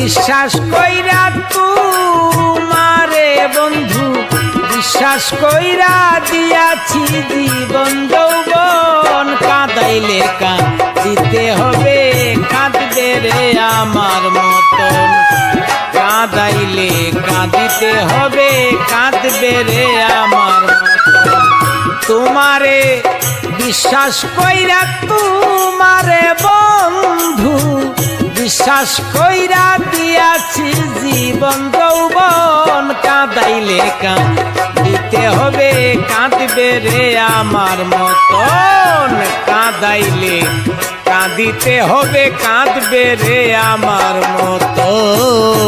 বিশ্বাস কইরা তোমারে বন্ধু বিশ্বাস কইরা দিয়াছি জীবন যৌবন কাঁদাইলে কাঁদিতে হবে কাঁদবে রে আমার মতন কাঁদাইলে কাঁদিতে হবে কাঁদবে রে আমার মতন তোমারে বিশ্বাস কইরা তোমারে বন্ধু বিশ্বাস কইরা দিয়াছি জীবন যৌবন কাঁদাইলে কাঁদিতে হবে কাঁদবে রে আমার মতন কাঁদাইলে কাঁদিতে হবে কাঁদবে রে আমার মতন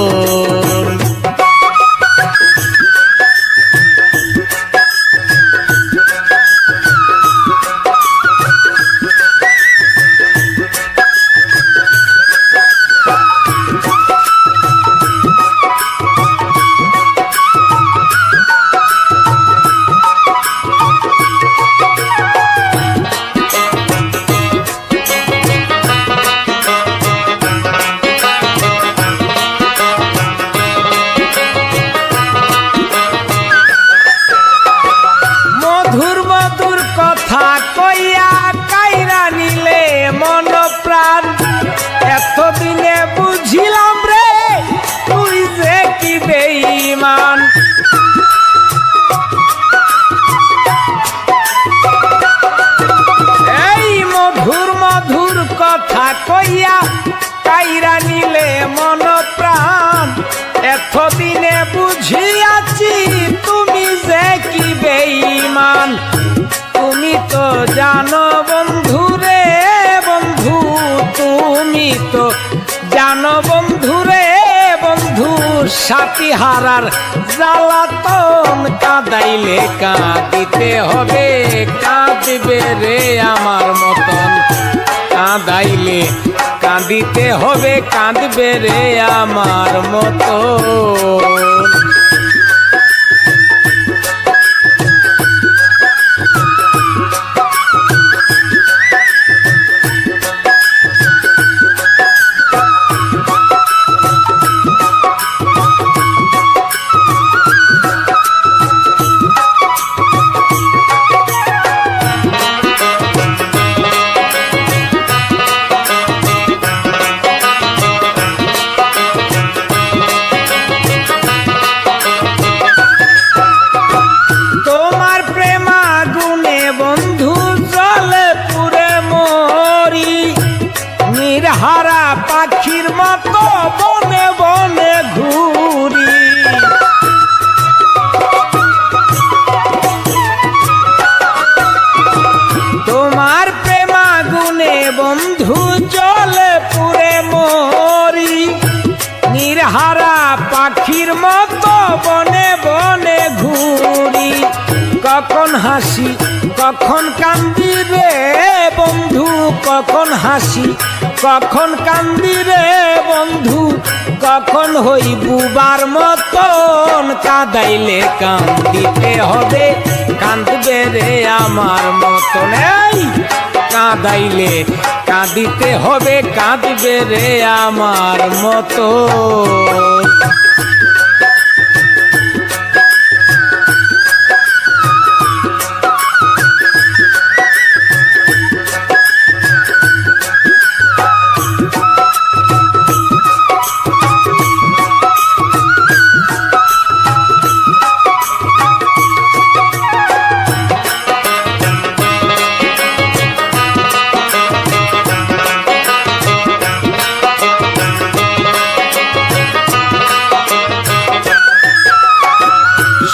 এতদিনে বুঝিলাম রে তুই যে কি বেঈমান এই মধুর মধুর কথা কইয়া কাইরা নিলে মন প্রাণ এতদিনে বুঝিয়াছি তুমি যে কি বেঈমান তুমি তো জানো বন্ধু রে বন্ধু তুমি তো জানো বন্ধু রে বন্ধু সাথী হারার জ্বালাতন কাঁদাইলে কাঁদিতে হবে কাঁদবে রে আমার মতন কাঁদাইলে কাঁদিতে হবে কাঁদবে রে আমার মতন হারা পাখির মতো বনে বনে ঘুরি তোমার প্রেমাগুনে বন্ধু জলে পুরে মরি নির্হারা পাখির মতো বনে বনে ঘুরি কখন হাসি কখন কান্দি রে বন্ধু কখন হাসি কখন কান্দি রে বন্ধু কখন হই বুবার মতন কাঁদাইলে কান্দিতে হবে কাঁদবে রে আমার মতন এই কাঁদাইলে কাঁদিতে হবে কাঁদবে রে আমার মতন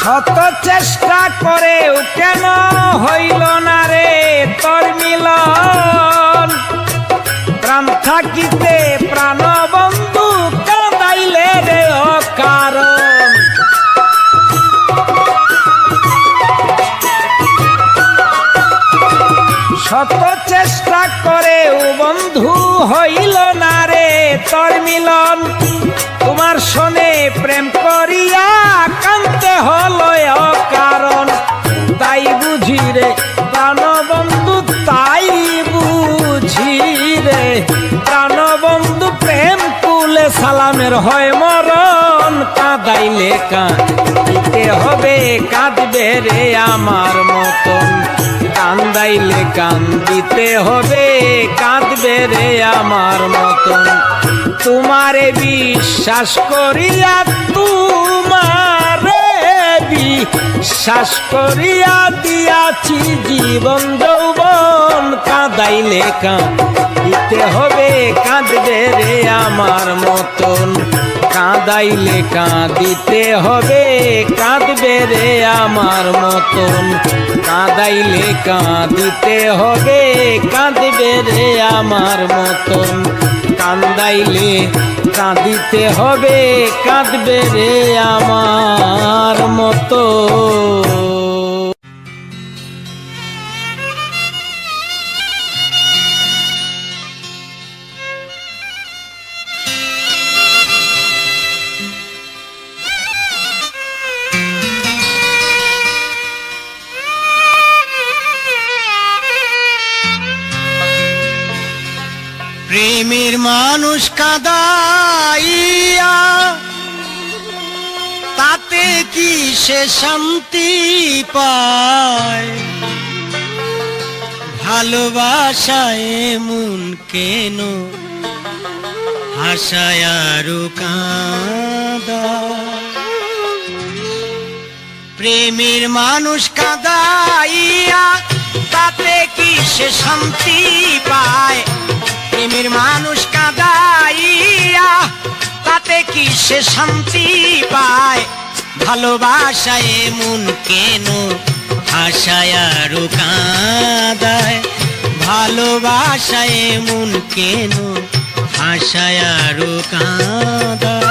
শত চেষ্টা করেও কেন হইল না রে তোর মিলন প্রাণ থাকিতে প্রাণ বন্ধু কাঁদাইলে রে অকারণ শত চেষ্টা করেও বন্ধু হইল না রে তোর মিলন তোমার সনে প্রেম করিয়া কান্তে হলো অকারণ তাই বুঝি রে প্রাণবন্ধু তাই বুঝি রে প্রাণবন্ধু প্রেম কুলে সালামের হয় মরণ, কাঁদাইলে কাঁদিতে হবে, কাঁদবে রে আমার মতন। কান্দাইলে কান্দিতে হবে, কাঁদবে রে আমার মতন। তোমারে বিশ্বাস করিয়া, তোমারে বিশ্বাস করিয়া দিয়াছি জীবন যৌবন। কাঁদাইলে কাঁদিতে হবে, কাঁদবে রে আমার মতন। কাঁদাইলে কাঁদিতে হবে, কাঁদবে রে আমার মতন। কাঁদাইলে কাঁদিতে হবে, কাঁদবে রে আমার মতন। কান্দাইলে কাঁদিতে হবে, কাঁদবে রে আমার মতো। প্রেমের মানুষ কাঁদাইয়া তাতে কি সে শান্তি পায়? ভালোবাসায় মন কেন হাসায় আরো কাঁদায়? প্রেমের মানুষ কাঁদাইয়া তাতে কি সে শান্তি পায়? প্রেমের মানুষ কাঁদাইয়া তাতে কি সে শান্তি পায়? ভালোবাসায় মন কেন হাসায় আরো কাঁদায়? ভালোবাসায় মন কেন হাসায় আরো কাঁদায়?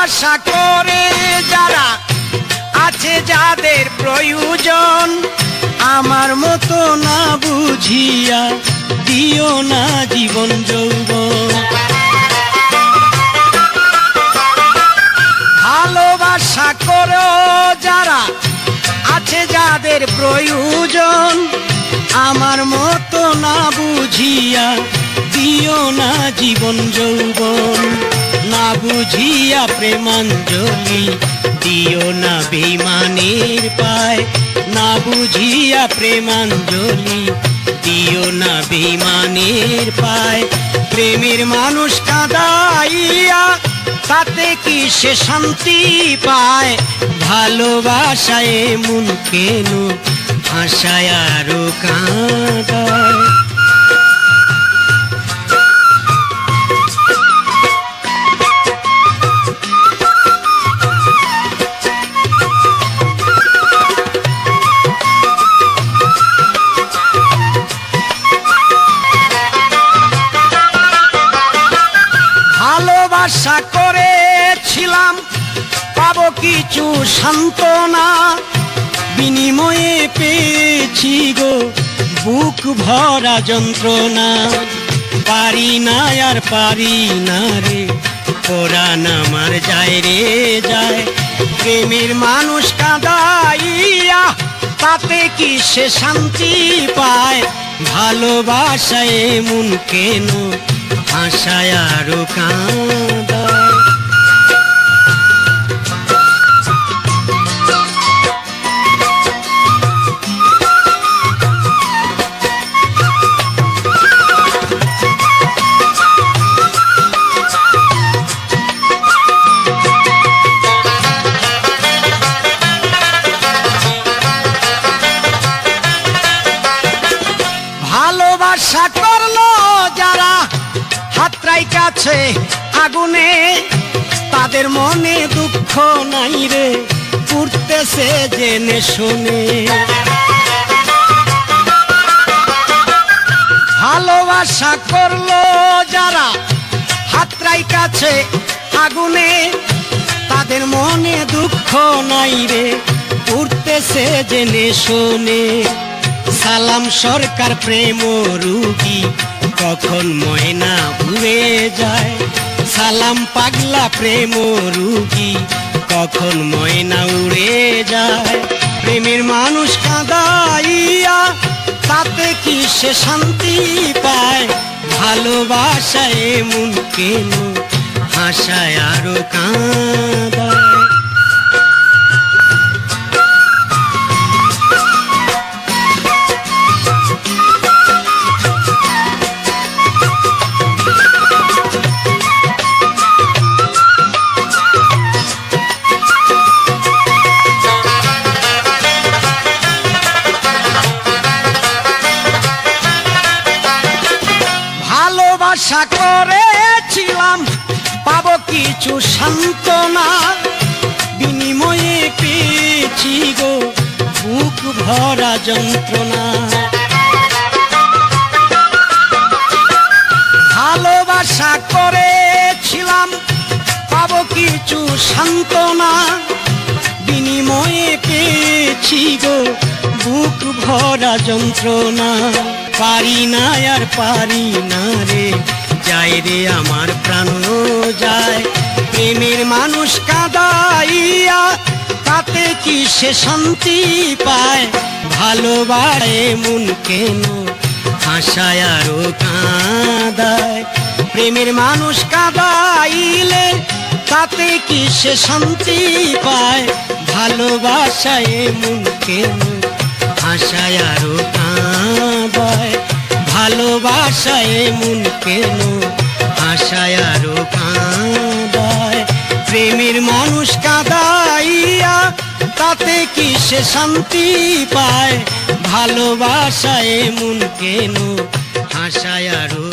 আশা করে যারা আছে যাদের প্রয়োজন, আমার মতো না বুঝিয়া দিও না জীবন যৌবন। ভালোবাসা করো যারা আছে যাদের প্রয়োজন, আমার মতো না বুঝিয়া দিও না জীবন যৌবন। না বুঝিয়া প্রেমাঞ্জলি দিও না বেঈমানের পায়। না বুঝিয়া প্রেমাঞ্জলি দিও না বেঈমানের পায়। প্রেমের মানুষ কাঁদাইয়া তাতে কি সে শান্তি পায়? ভালোবাসায় মন কেন হাসায় আরো কাঁদায়? আশা করেছিলাম পাবো কিছু সান্ত্বনা, বিনিময়ে পেয়েছি গো বুক ভরা যন্ত্রণা। পারি না আর পারি না রে, পরাণ আমার যায় রে যায়। প্রেমের মানুষ কাঁদাইয়া তাতে কি সে শান্তি পায়? ভালোবাসায় মন কেন হাসায় আরো কাঁদায়? ভালোবাসা করলো যারা হাতরাই কাছে আগুনে, তাদের মনে দুঃখ নাই রে, পুড়তেছে জেনে শুনে। ভালোবাসা করলো যারা হাতরাই কাছে আগুনে, তাদের মনে দুঃখ নাই রে, উঠতেছে জেনে শোনে। সালাম সরকার প্রেম রুগী কখন ময়না উড়ে যায়। সালাম পাগলা প্রেম রুগী কখন ময়না উড়ে যায়। প্রেমের মানুষ কাঁদাইয়া তাতে কি সে শান্তি পায়। ভালোবাসায় এমন কেন হাসায় আরো কাঁদায়। আশা করেছিলাম পাবো কিছু সান্ত্বনা, বিনিময়ে পেয়েছি গো বুক ভরা যন্ত্রণা। ভালোবাসা করেছিলাম পাবো কিছু সান্ত্বনা, বিনিময়ে পেয়েছি গো বুক ভরা যন্ত্রণা। পারি না আর পারি না রে, যায় রে আমার প্রাণ যায়। প্রেমের মানুষ কাঁদাইয়া তাতে কি সে শান্তি পায়। ভালোবাসে মন কেন হাসায় আরো কাঁদায়। প্রেমের মানুষ কাঁদাইলে তাতে কি সে শান্তি পায়। ভালোবাসায় মন কেন হাসায় আরো কাঁদায়। ভালোবাসায় মন কেন হাসায় আরো কাঁদায়। প্রেমের মানুষ কাঁদাইয়া তাতে কি সে শান্তি পায়। ভালোবাসায় মন কেন হাসায় আরো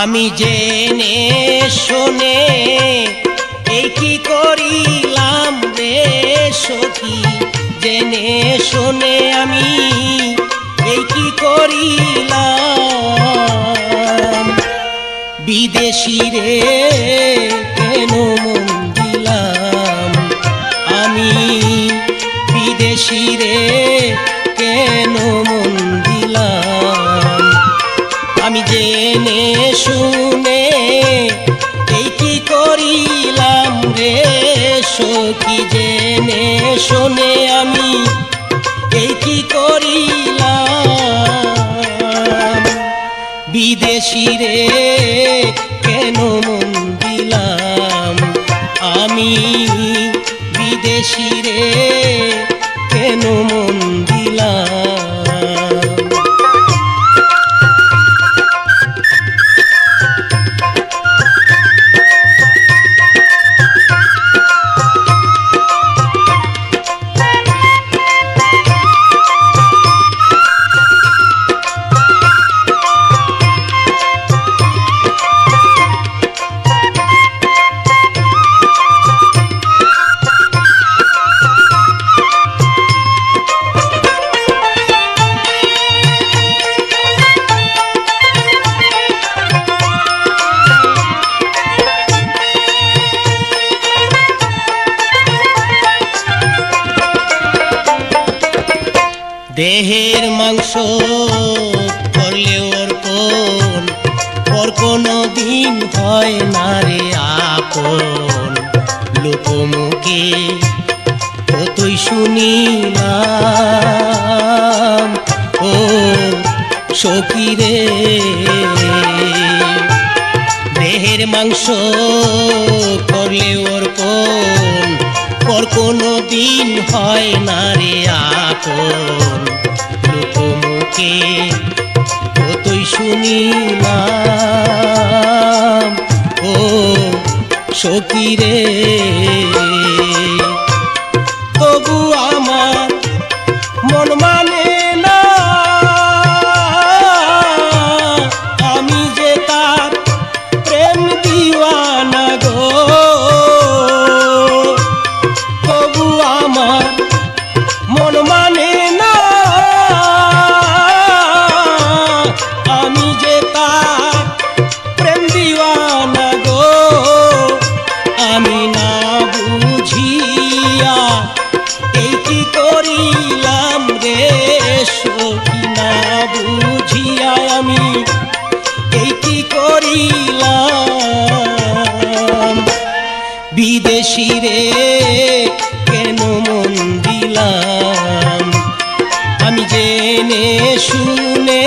আমি জেনে শোনে এই কি করিলাম রে সখী। জেনে শোনে আমি এই কি করিলাম। বিদেশি রে কেন মন দিলাম আমি। বিদেশি রে কেন মন দিলাম। আমি জেনে শুনে এই কি করিলাম রে সখী। জেনে শুনে আমি এই কি করিলাম। বিদেশি রে কেন মন দিলাম আমি। বিদেশি রে কেন মন দিলাম। দেহের মাংস করলে অর্পণ, পর কোনো দিন হয় না রে আপন। লোকমুখে কতই শুনিলাম ও সখী রে। দেহের মাংস করলে অর্পণ, পর কোনো দিন হয় না রে আপন। লোকমুখে কতই শুনিলাম ও সখী রে। আমি এই কি করিলাম বিদেশি রে কেন মন দিলাম আমি জেনে শুনে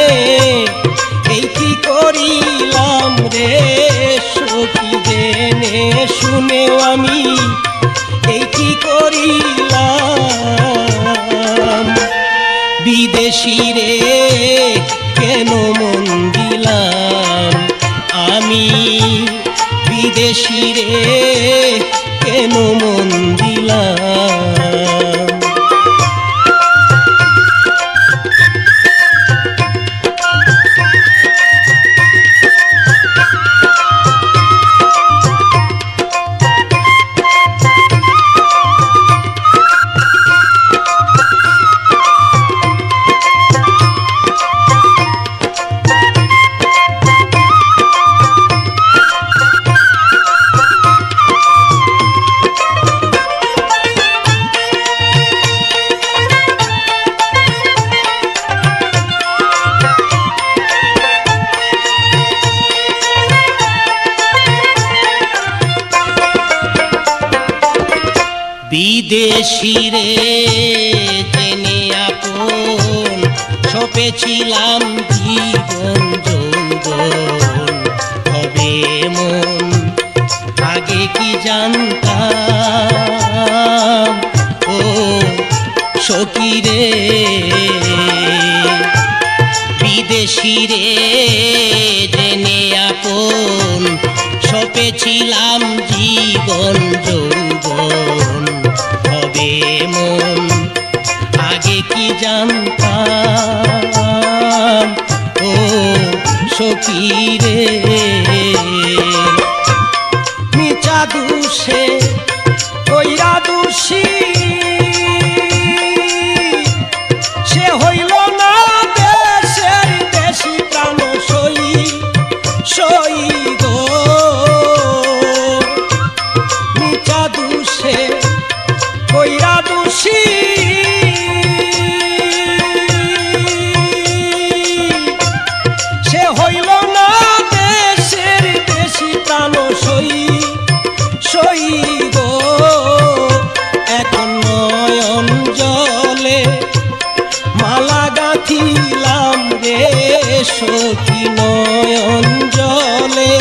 এই কি করিলাম রে সখী জেনে শুনেও আমি এই কি করিলাম বিদেশি রে কেন মন দিলাম আমি বিদেশি রে কেন মন দিলাম বিদেশি রে জেনে আপন সপেছিলাম জীবন যৌবন হবে মন আগে কি জানতাম ও সখী রে বিদেশি রে জেনে আপন সপেছিলাম জীবন যৌবন হবে মন আগে কি জানতাম ও সখী রে মিছা দুষে কইরা দোষী সে হইল না দেশের দেশি প্রাণ সই সই গো মিছা দুষে কইরা দোষী সে হইল না দেশের দেশি প্রাণ সই সই গো এখন নয়ন জলে মালা গাঁথিলাম রে সখী নয়ন জলে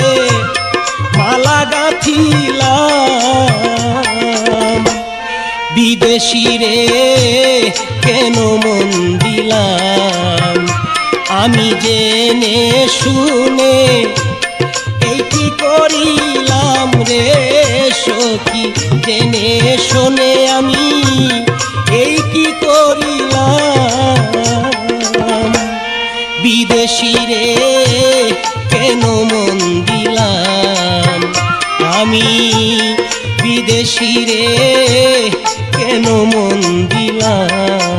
মালা গাঁথিলাম বিদেশি রে কেন মন দিলাম আমি জেনে শুনে এই কি করিলাম রে সখী জেনে শুনে আমি এই কি করিলাম বিদেশি রে কেন মন দিলাম আমি বিদেশি রে কেন মন দিলাম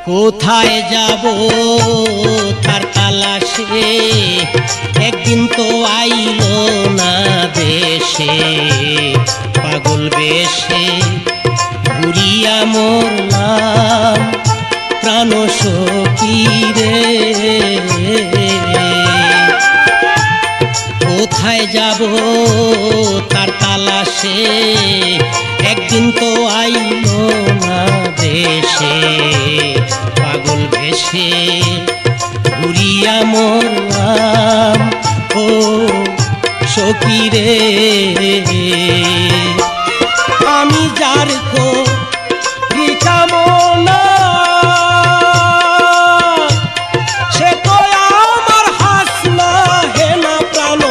কোথায় যাব তার তালাশে একদিন তো আইলো না দেশে পাগল বেশে ঘুরিয়া মরলাম প্রাণ সখী রে কোথায় যাব তার তালাশে একদিন তো আইলো না দেশে পাগল ভেসে ঘুরিয়া মরলাম ও সখী রে আমি যার কো কামনা সে তো আমার হাসনা হে না প্রাণ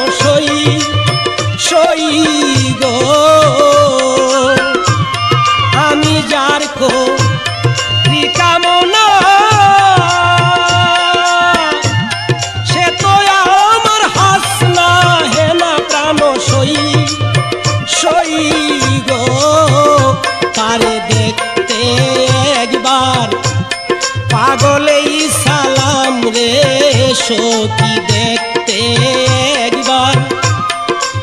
সখী দেখতে একবার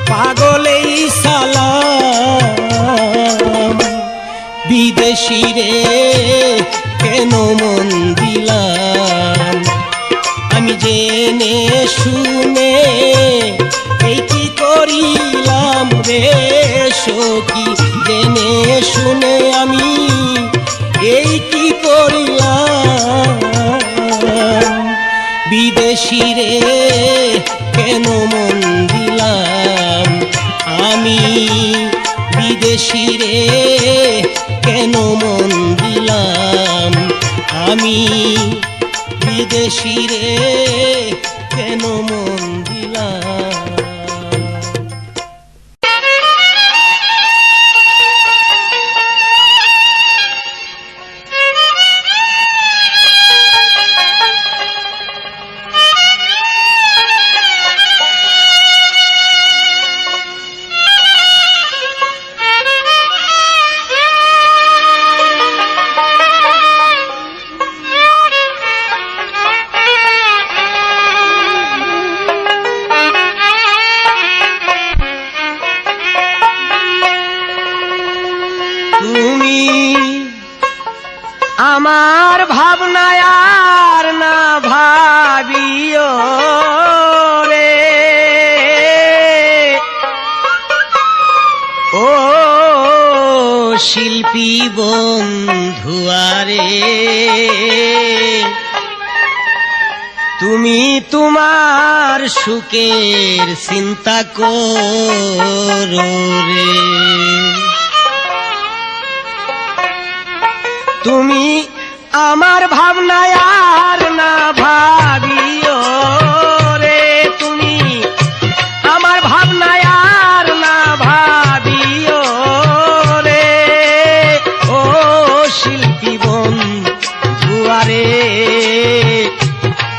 পাগলেই সালাম। বিদেশি রে কেন মন দিলাম, আমি জেনে শুনে এই কি করিলাম রে সখী, জেনে শুনে আমি এই কি করিলাম। বিদেশি রে কেন মন দিলাম আমি, বিদেশি রে কেন মন দিলাম আমি, বিদেশি রে কেন মন দিলাম। আমার ভাবনায় আর না ভাবিও রে, ও শিল্পী বন্ধুয়ারে, তুমি তোমার সুখের চিন্তা করো রে। তুমি আমার ভাবনায় আর না ভাবিও রে, তুমি আমার ভাবনায় আর না ভাবিও রে, ও শিল্পী বন্ধুয়ারে,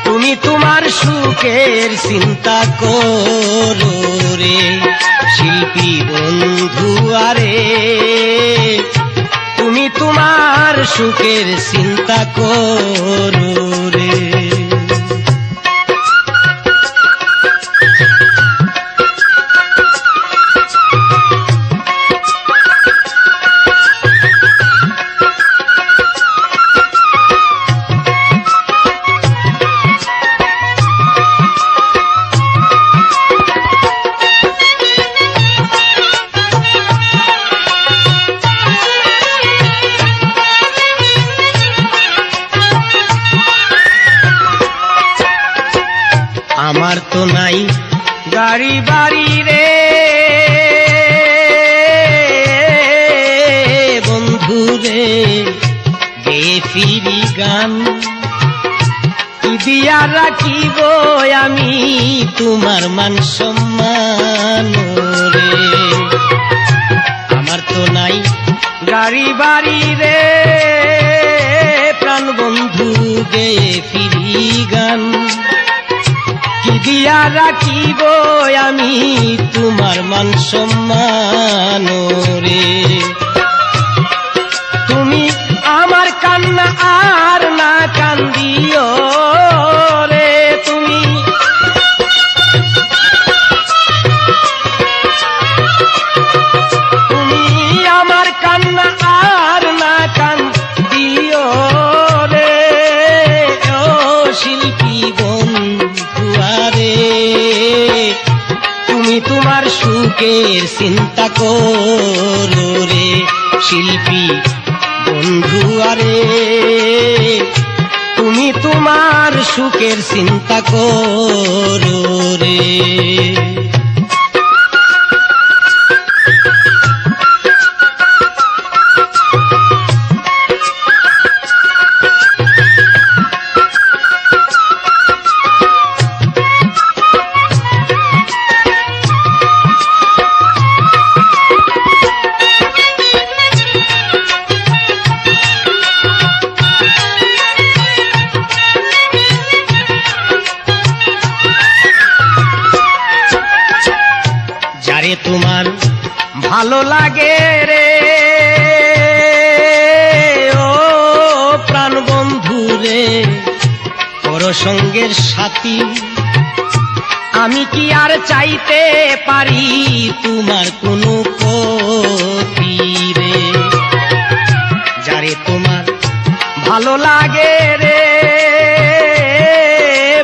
তুমি তোমার সুখের চিন্তা করো রে শিল্পী বন্ধুয়ারে, তুমি তোমার সুখের চিন্তা করো রে। আমার তো নাই গাড়ি বাড়ি রে বন্ধু রে, গেয়ে ফিরি গান কি দিয়া রাখিব আমি তোমার মান সম্মান রে। আমার তো নাই গাড়ি বাড়ি রে প্রাণ বন্ধু, গেয়ে ফিরি গান কি দিয়া রাখিব আমি তোমার মান সম্মান রে। তুমি আমার কান্না আর না কান্দিও রে, তুমি তুমি আমার কান্না আর না কান্দিও রে, ও শিল্পী বন্ধুয়ারে, তুমি তোমার সুখের চিন্তা করো রে শিল্পী বন্ধুয়ারে, তুমি তোমার সুখের চিন্তা করো রে। তোমার ভালো লাগে রে ও প্রাণ বন্ধু রে, করো সঙ্গের সাথী আমি কি আর চাইতে পারি তোমার কোনো ক্ষতি রে। যারে তোমার ভালো লাগে রে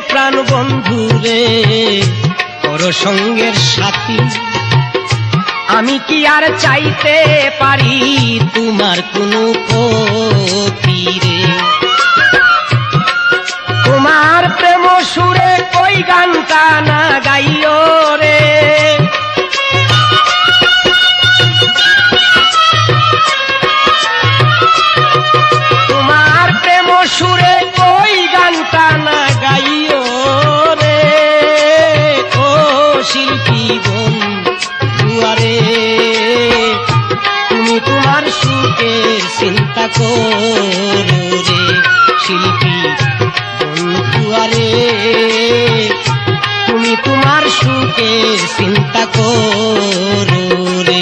প্রাণ বন্ধু রে সঙ্গের সাথী আমি কি আর চাইতে পারি তোমার কোনো ক্ষতি রে। তোমার প্রেম সুরে কই গানটা না গাইও রে তোমার প্রেম সুরে কই গানটা না গাইও রে ও শিল্পী বন্ধুয়ারে তুমি তোমার সুখের চিন্তা করো রে শিল্পী বন্ধুয়ারে তুমি তোমার সুখের চিন্তা করো রে।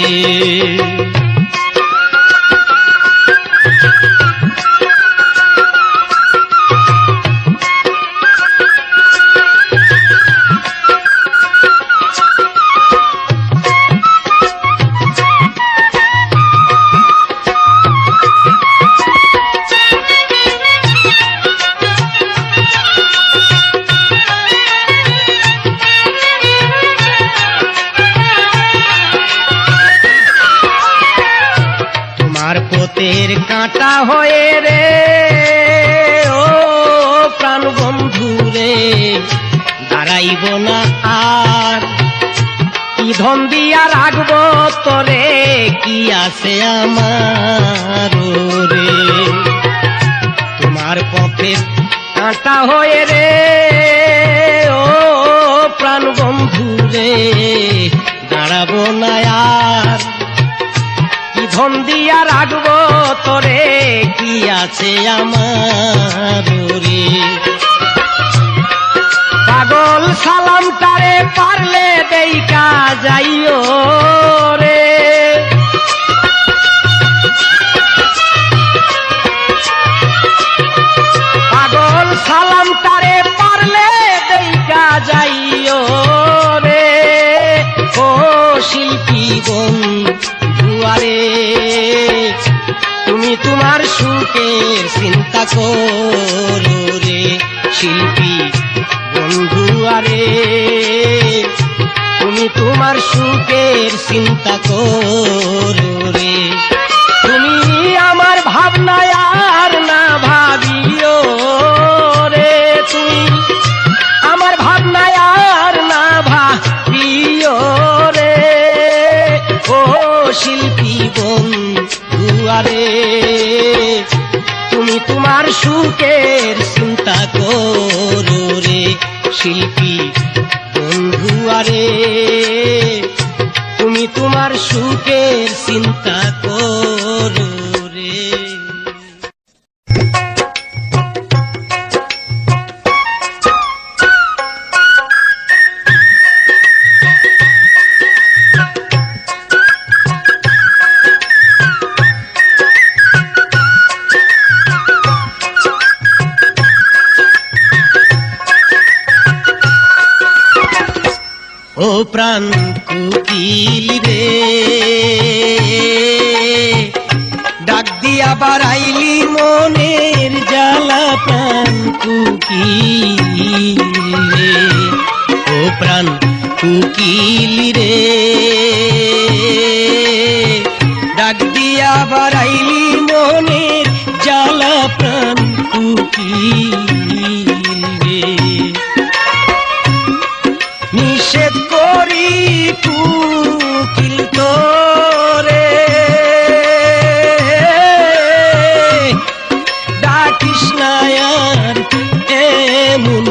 পথের কাঁটা হয়ে রে ও প্রাণ বন্ধু রে দাঁড়াইব না আর কি ধন দিয়া রাখবো তোরে কি আছে আমার রে। তোমার পথের কাঁটা হয়ে রে ও প্রাণ বন্ধু রে দাঁড়াবো না আর ধন দিয়া রাখবো তোরে কি আছে আমার রে। পাগল সালাম তারে পারলে দেইকা যাইও রে পাগল সালাম তারে পারলে দেইকা যাইও রে ও শিল্পী বন্ধুয়ারে তুমি তোমার সুখের চিন্তা করো রে শিল্পী বন্ধুয়ারে তুমি তোমার সুখের চিন্তা করো রে। তুমি আমার ভাবনায় আর না ভাবিও রে তুমি আমার ভাবনায় আর না ভাবিও রে ও শিল্পী বন্ধুয়ারে তুমি তোমার সুখের চিন্তা করো রে শিল্পী বন্ধুয়ারে তুমি তোমার সুখের চিন্তা করো রে। ও প্রাণ কুকিল রে ডাক দিয়া বাড়াইলি মনের জ্বালা প্রাণ কুকিল রে। ও প্রাণ কুকিল রে ডাক দিয়া বাড়াইলি মনের জ্বালা প্রাণ কুকিল রে। নিষেধ করি কুকিল তোরে ডাকিস না আর এমন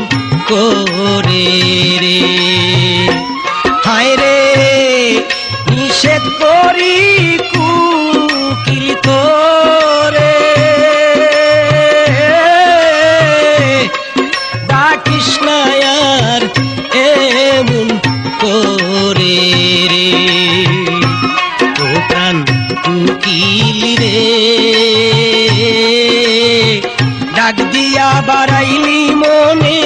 করে রে। হায় রে নিষেধ করি কুকিল তোরে ডাকিস না আর এমন করে রে। ও প্রাণ কুকিল রে ডাক দিয়া বাড়াইলি মনে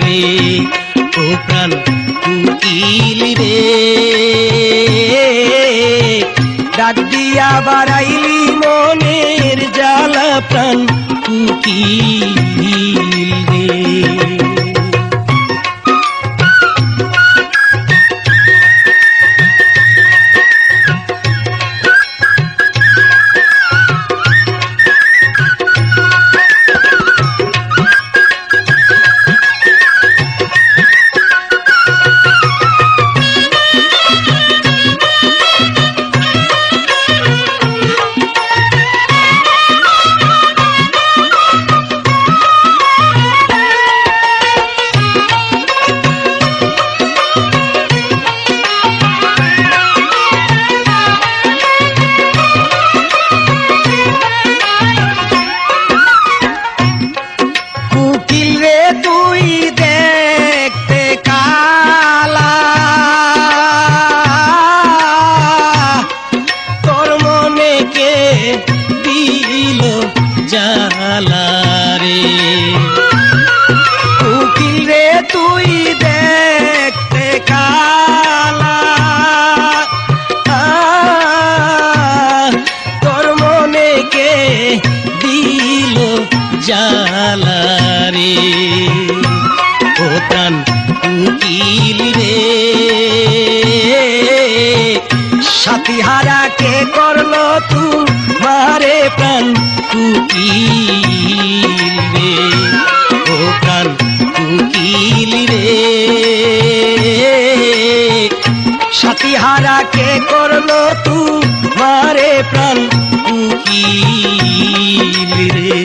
রে, ও প্রাণ কুকিল রে, ডাক দিয়া বাড়াইলি মনের জ্বালা প্রাণ কুকিল রে। জ্বালা রে, উকিল রে তুই দেখতে কালা, তোর মনে কে দিল জ্বালা রে, ও প্রাণ উকিল রে, সাথীহারা কে করলো তোমারে প্রাণ কুকিল রে, ও প্রাণ কুকিল রে, সাথীহারা কে করলো তোমারে প্রাণ কুকিল রে।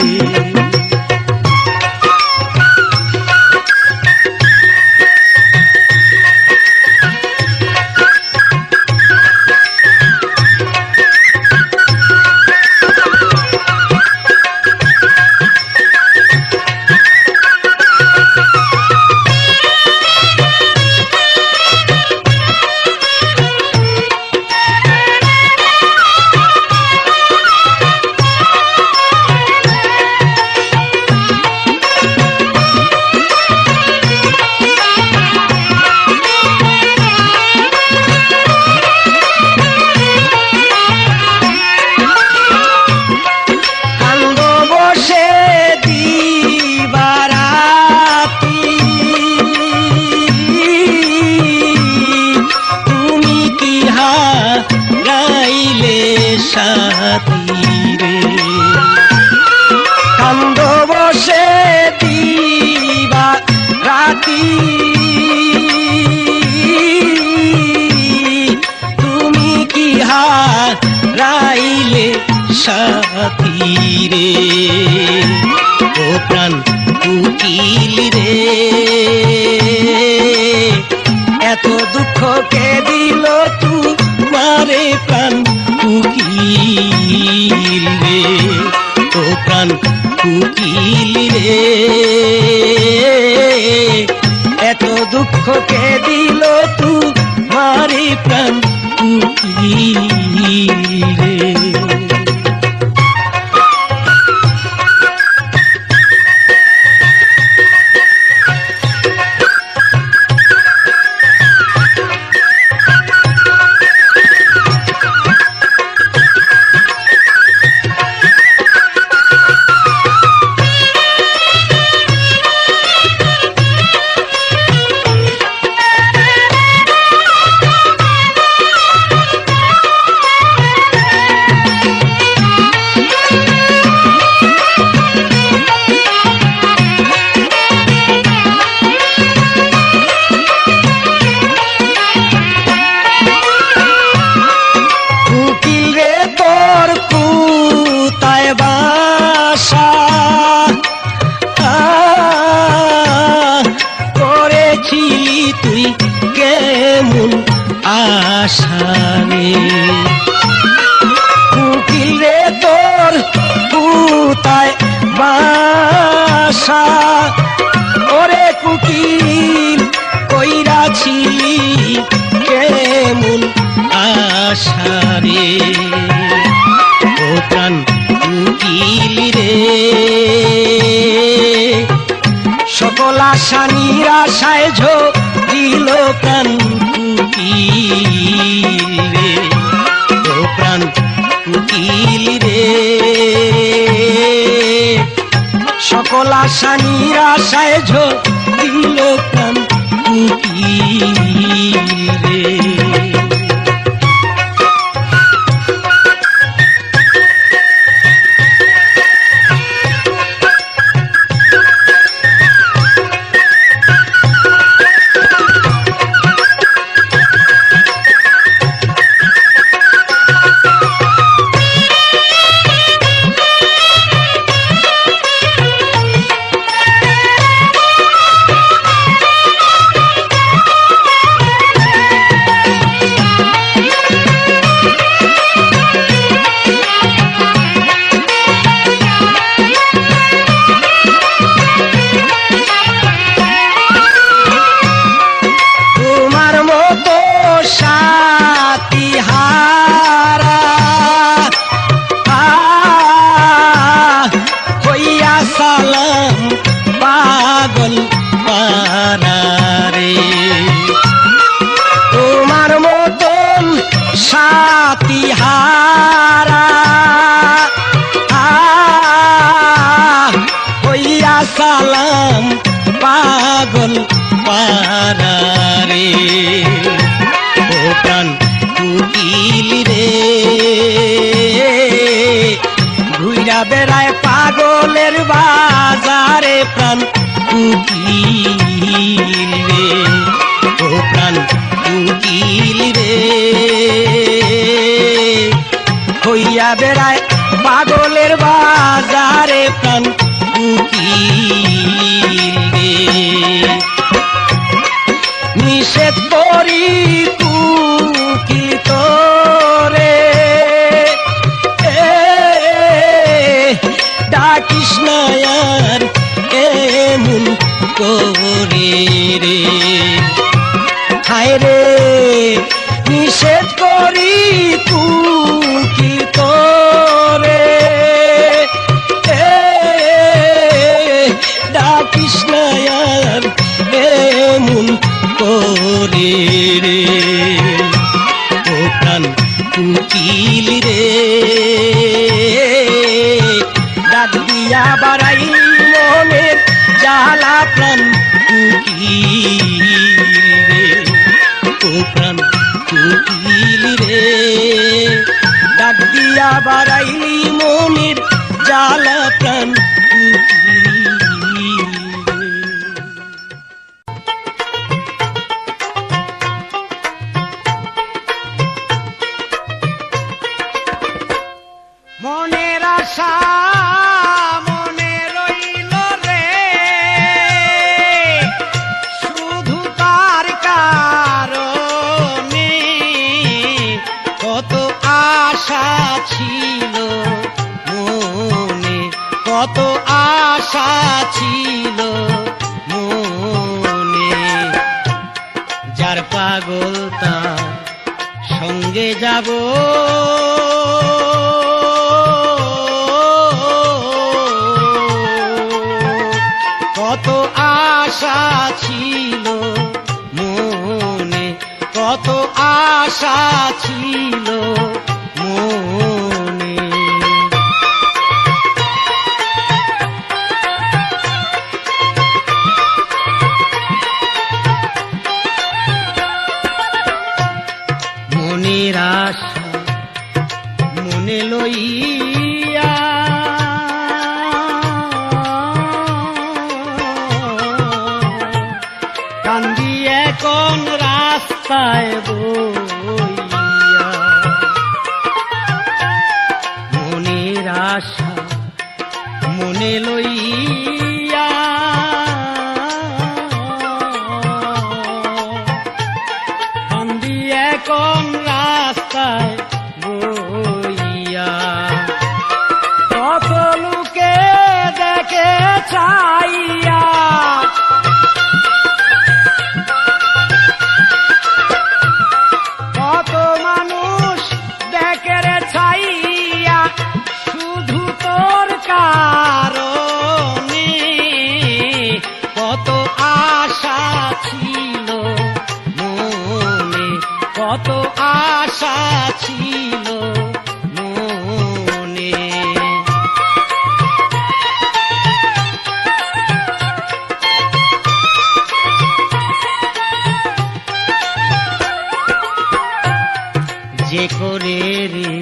কান্দ বসে দিবা রাতি, তুমি কি হারাইলে সাথী রে, ও প্রাণ কুকিল রে, এত দুঃখ কে দিল তোমারে প্রাণ কুকিল রে, ও প্রাণ কুকিল রে, এত দুঃখ কে দিল তোমারে প্রাণ কুকিল রে। আশারে কুকিল রে তোর পুতায় বাসা, ওরে কুকিল কইরাছিলি কেমন আশারে, ও প্রাণ কুকিল রে, সকল আশা নিরাশায় ঝরিল প্রাণ কুটিল রে, ও প্রাণ কুটিল রে। সকল আশা নিরাশায় ঝরিল প্রাণ কুটিল রে। সালাম পাগল পারা রে, ও প্রাণ কুটিল রে। ঘুইরা বেড়ায় পাগলের বাজারে প্রাণ কুটিল রে, ও প্রাণ কুটিল রে। হইয়া বেড়ায় পাগলের বাজারে প্রাণ নিষেধ করি কুকিল তোরে, ডাকিস না আর এমন করে রে। হায় রে নিষেধ করি কুকিল তোরে, ডাকিস না আর এমন করে রে, ও প্রাণ কুকিল রে। ডাক দিয়া বাড়াই মনের জ্বালা প্রাণ কুকিল রে, ও প্রাণ কুকিল রে। ডাক দিয়া বাড়াইলি মনের জ্বালা প্রাণ কুকিল। মনের আশা মনে রইল রে, শুধু তার কারণে কত আশা ছিল মনে, কত আশা ছিল মনে। যার পাগল তার সঙ্গে যাব, কত আশা ছিল মনে, কত আশা ছিল মনে। মনের আশা মনে লইয়া কান্দি এখন রাস্তায় বইয়া। মনের আশা মনে লইয়া কান্দি এখন রাস্তায় বইয়া। কত লোকে দেখে চাইয়া, কত মানুষ দেখে রে ছাইয়া, শুধু তোর কারণে রে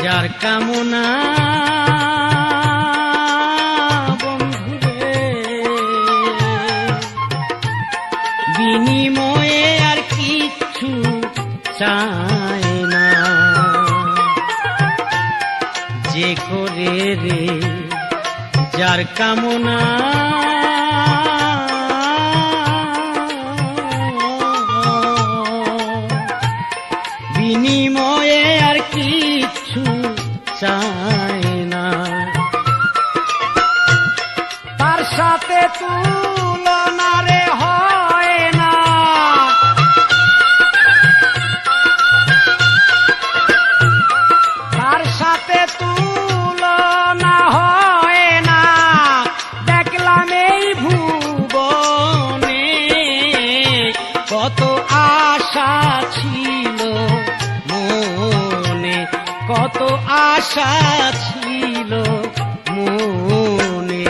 যার কামনা বন্ধুরে বিনিময়ে আর কিছু চায় না যে করে রে যার কামনা বিনিময়ে আর কিছু চায় না তার সাথে তুলনা রে হয় না তার সাথে তুলনা হয় না দেখলাম এই ভুবনে কত আশা ছিল মনে কত আশা ছিল মনে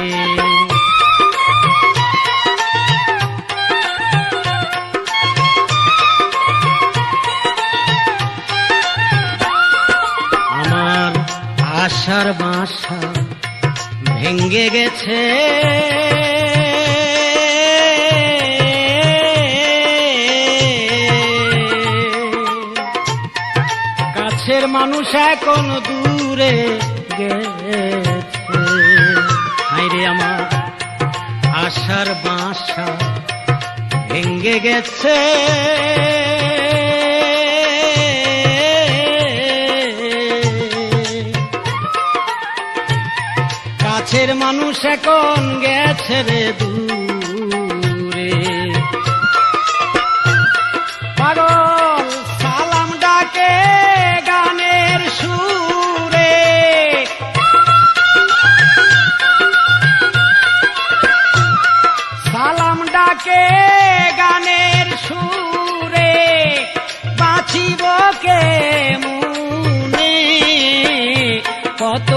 আমার আশার বাসা ভেঙ্গে গেছে কাছের মানুষ এখন দূরে গেছে হায়রে আমার আশার বাসা ভেঙ্গে গেছে কাছের মানুষ এখন গেছে রে দূরে পাগল সালাম ডাকে গানের সুরে সালাম ডাকে গানের সুরে বাঁচিব কে মনে কত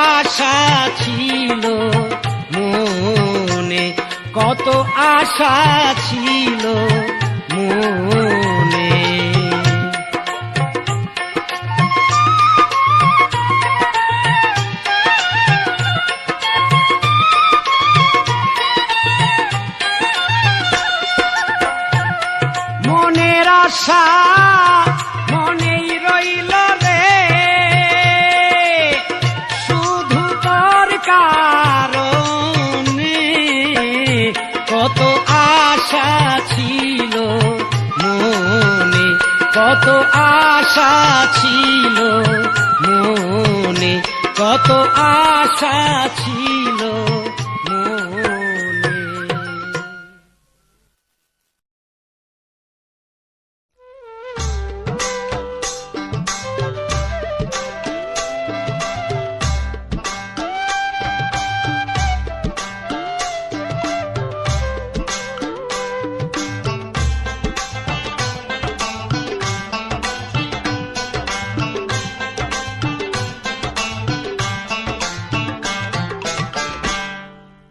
আশা ছিল মনে কত আশা ছিল মনে মনের আশা মনেই রইল রে শুধু তোর কারণে কত আশা ছিল মনে কত আশা ছিল মনে কত আশা ছিল মনে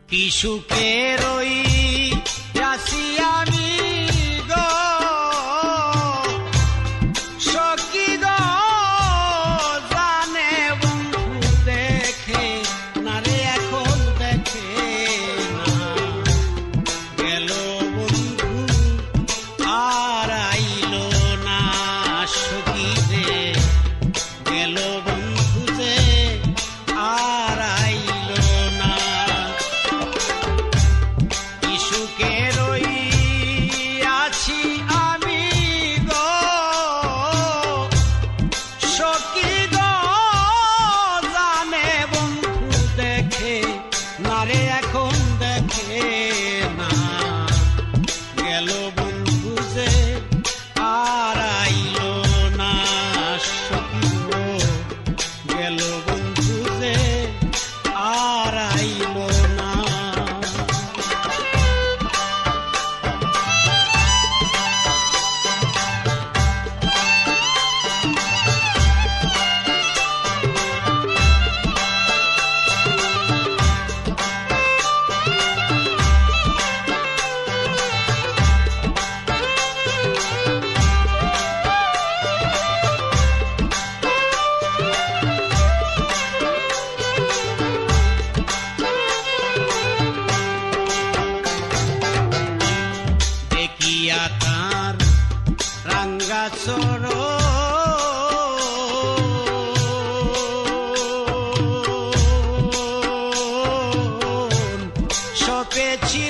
কি সুখে রই আসি আমি গো সখী গো জানে বন্ধু দেখে না রে এখন দেখে না গেল বন্ধু আর আইলো না সখী রে গেল বন্ধু যে আর আইলো না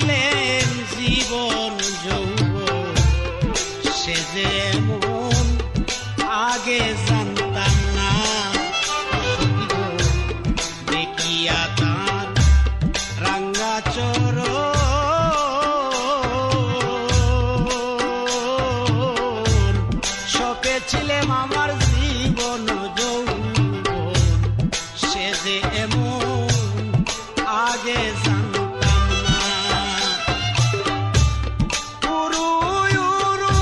ছিলেন জীবন যৌবন, সে যে এমন আগে জানতাম না। দেখিয়া তার রাঙ্গা চরণ, সপেছিলাম আমার জীবন যৌবন, সে যে এমন আগে জানতাম না। উরু উরু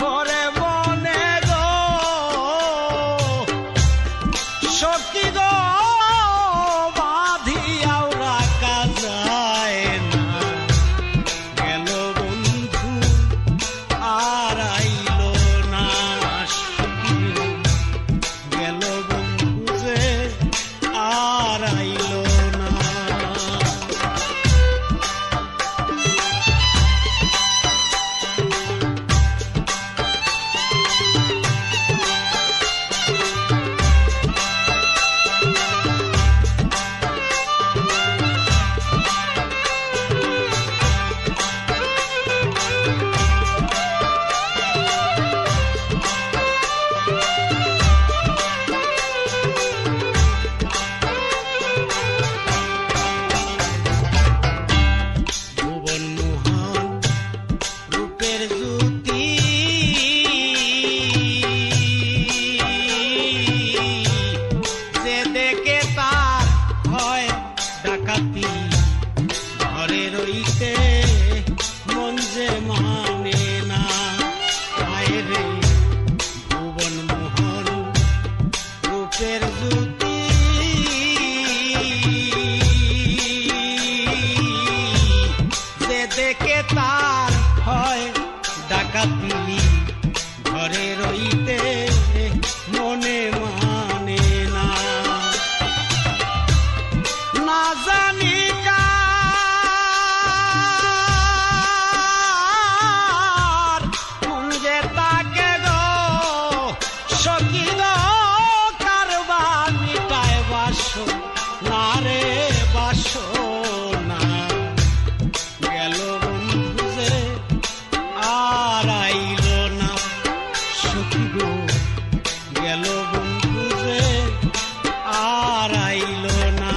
করে মনে গো সখী গো, বাঁধিয়াও রাখা যায় না। গেল বন্ধু আর আইল না, সখী গেল বন্ধু যে আর আইল না। ভুবন মোহন রূপের জ্যোতি, যে দেখে তার হয় ডাকাতি, ঘরে রইতে মন যে মানে না। আয় রে ভুবন মোহন রূপের জ্যোতি, যে দেখে তার হয় ডাকাতি, ঘরে রইতে মনে মানে না। না জানি কার মন যে তাকে গো সখী গো, কারবা মিটায় বাসো না রে বাসো না। গেল বন্ধু যে আর আইল না, সখী গো গেল বন্ধু যে আর আইল না।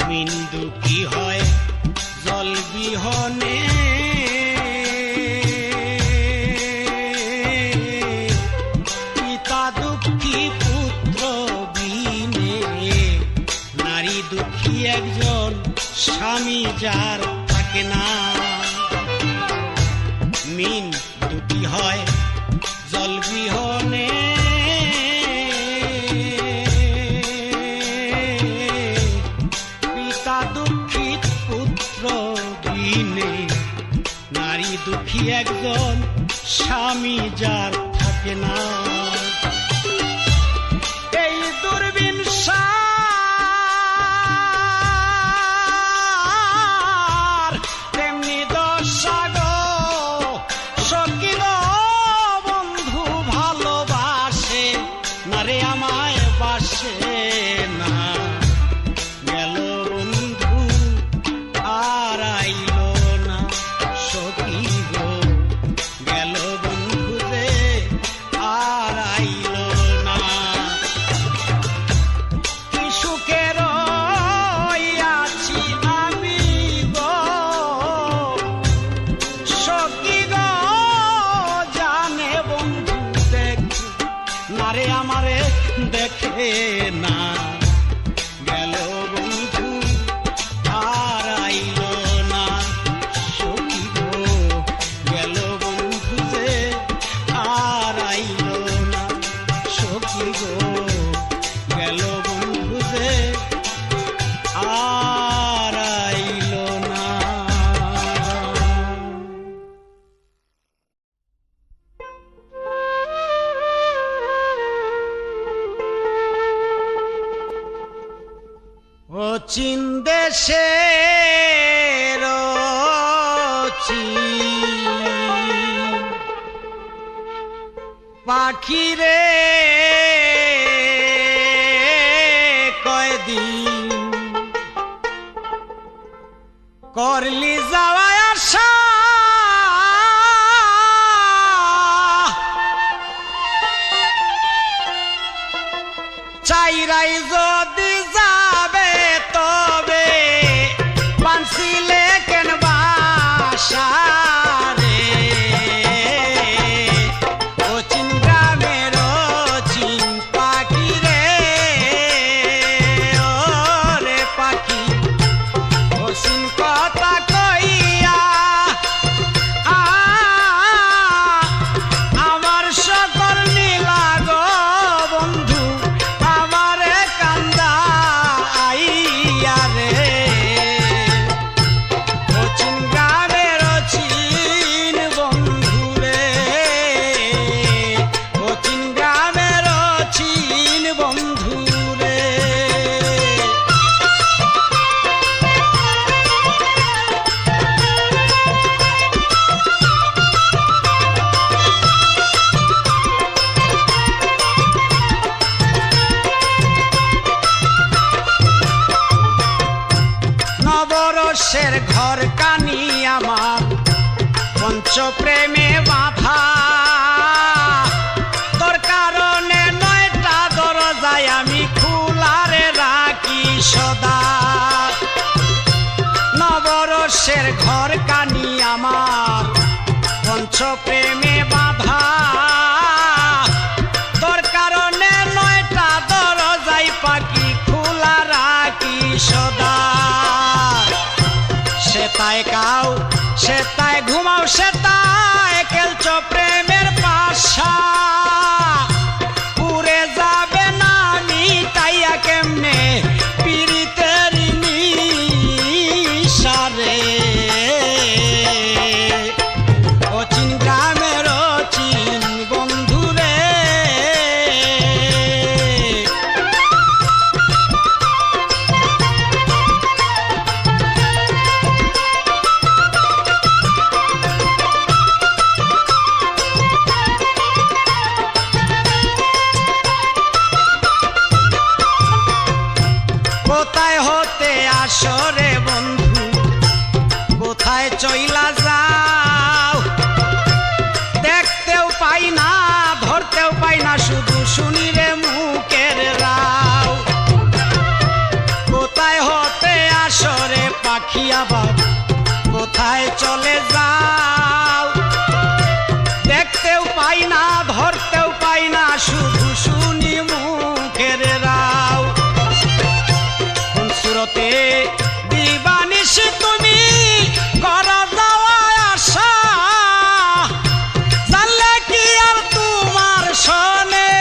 মিন্দু কি হয় জল বিহনে, পিতা দুঃখী পুত্র বিনে, নারী দুঃখী একজন স্বামী যার থাকে না। মিন দুটি হয় জল বিহনে, পিতা দুঃখী পুত্র বিনে, নারী দুঃখী একজন স্বামী যার থাকে না। এই দুর্বিন সার তেমনি দশা গো সখী গো, বন্ধু ভালোবাসে না রে আমায় বাসে না। গেল বন্ধু আর আইল না, সখী গো গেল বন্ধু যে আর আইল না। কি সুখে রইয়াছি আমি গো সখী গো, জানে বন্ধু দেখে না রে আমারে দেখে না। গেল বন্ধু আর আইল না, সখী গো গেল বন্ধু যে আর আইল না, সখী গো চীন দেশের পাখিরে কয়দিন করলি যাওয়া আসা চাইরাই যদি যাবে তবে পানসিলে কেন বাসা রে ও চীন গ্রামের চীন পাখি রে ও রে পাখি ও চীন কথা কইয়া আমার সকল নীলা গো বন্ধু আমারে কান্দা আইয়া রে ও চীন গ্রামের চীন বন্ধু রে ও চীন গ্রামের চীন বন্ধু রে নবরসের ঘর কানি আমার পঞ্চ প্রেমে বাঁধা তোর কারণে 9টা দরজায় আমি খোলারে রাখি সদা নবরসের ঘর কানি আমার পঞ্চ প্রেমে বাঁধা তোর কারণে 9টা দরজায় পাখি খোলা রাখি সদা সেতায় কাও সেতায় ঘুমাও সেতায় খেলছ প্রেমের পাশা পুরে যাবে না মিটাইয়া কেমনে পীড়িতের নিশারে ও চীন গ্রামের চীন বন্ধু রে কোথায় হতে আসরে বন্ধু কোথায় চইলা যাও দেখতেও পাই না ধরতেও পাই না শুধু শুনি রে মুখের রাও কোথায় হতে আসরে পাখি আবার কোথায় চলে যাও দেখতেও পাই না ধরতেও পাই না শুধু শুনি মুখের রাও সুরতে দিবানিশি তুমি করা যাওয়া আসা জানলে কি আর তোমার শোনে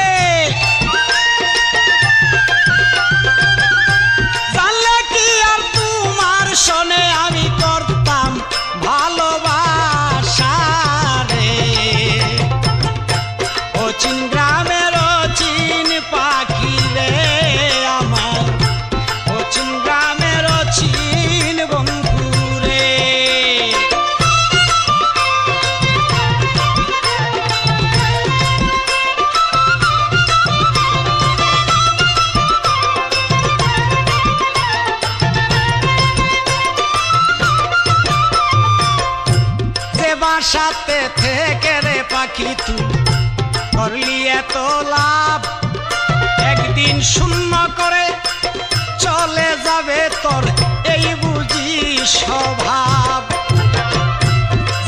জানলে কি আর তোমার শোনে আমি করতাম ভালোবাসা রে ও চীন গ্রামের চীন পাখি রে আমার ও চীন গ্রামের চীন বন্ধু রে যে বাসাতে থেকে রে পাখি তুই করলি এত লাভ একদিন শূন্য করে চলে যাবে তোর এই বুঝি স্বভাব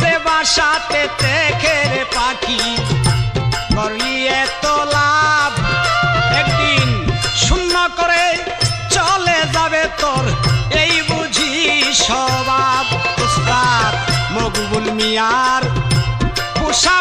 যে বাসাতে থেকে রে পাখি করলি এত লাভ একদিন শূন্য করে চলে যাবে তোর এই বুঝি স্বভাব উস্তাদ মকবুল মিয়ার পোষা